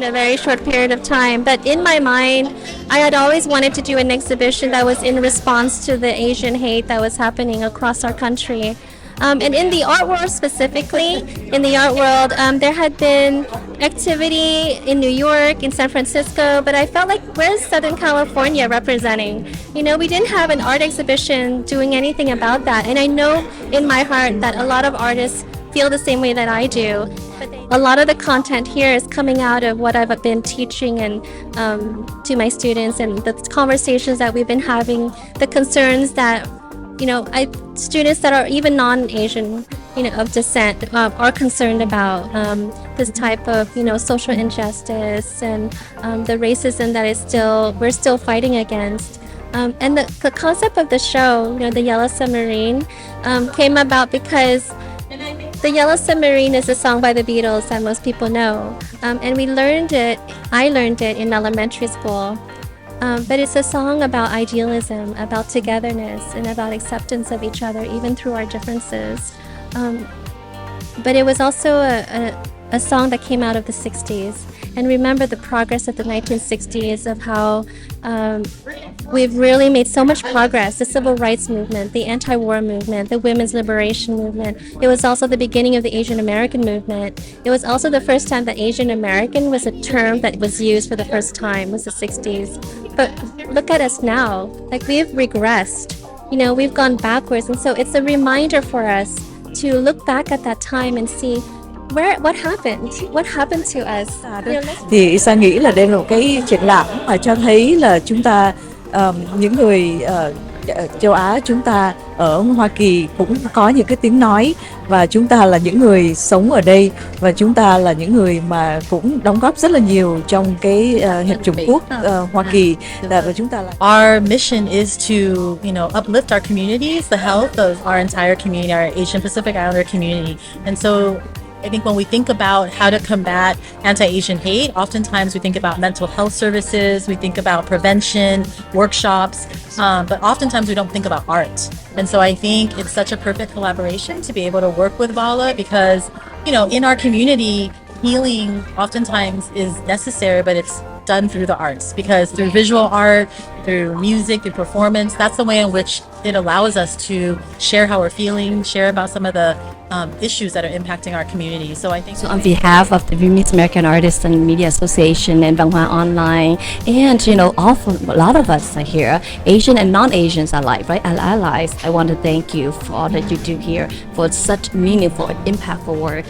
in a very short period of time. But in my mind, I had always wanted to do an exhibition that was in response to the Asian hate that was happening across our country. And in the art world specifically, there had been activity in New York, in San Francisco, but I felt like where's Southern California representing? You know, we didn't have an art exhibition doing anything about that. And I know in my heart that a lot of artists feel the same way that I do. A lot of the content here is coming out of what I've been teaching and to my students, and the conversations that we've been having, the concerns that students that are even non-Asian, of descent, are concerned about this type of, social injustice and the racism that we're still fighting against. And the concept of the show, the Yellow Submarine, came about because the Yellow Submarine is a song by the Beatles that most people know, and I learned it in elementary school. But it's a song about idealism, about togetherness, and about acceptance of each other, even through our differences. But it was also a song that came out of the 60s. And remember the progress of the 1960s, of how we've really made so much progress. The civil rights movement, the anti-war movement, the women's liberation movement. It was also the beginning of the Asian American movement. It was also the first time that Asian American was a term that was used for the first time, was the 60s. But look at us now, like we've regressed, we've gone backwards. And so it's a reminder for us to look back at that time and see what happened to us. Thì Sa nghĩ là đây là một cái triển lãm mà cho thấy là chúng ta, những người châu Á, chúng ta ở Hoa Kỳ cũng có những cái tiếng nói, và chúng ta là những người sống ở đây, và chúng ta là những người mà cũng đóng góp rất là nhiều trong cái Hiệp chủng quốc Hoa Kỳ, và chúng ta là Our mission is to, uplift our communities, the health of our entire community, our Asian Pacific Islander community. And so I think when we think about how to combat anti-Asian hate, oftentimes we think about mental health services, we think about prevention, workshops, but oftentimes we don't think about art. And so I think it's such a perfect collaboration to be able to work with VAALA because, in our community, healing oftentimes is necessary, but it's done through the arts, because through visual art, through music, through performance, that's the way in which it allows us to share how we're feeling, share about some of the issues that are impacting our community. So I think on behalf of the Vietnamese American Artists and Media Association and Văn Hóa Online, and a lot of us are here, Asian and non-Asians alike, right? Allies. I want to thank you for all that you do here for such meaningful and impactful work.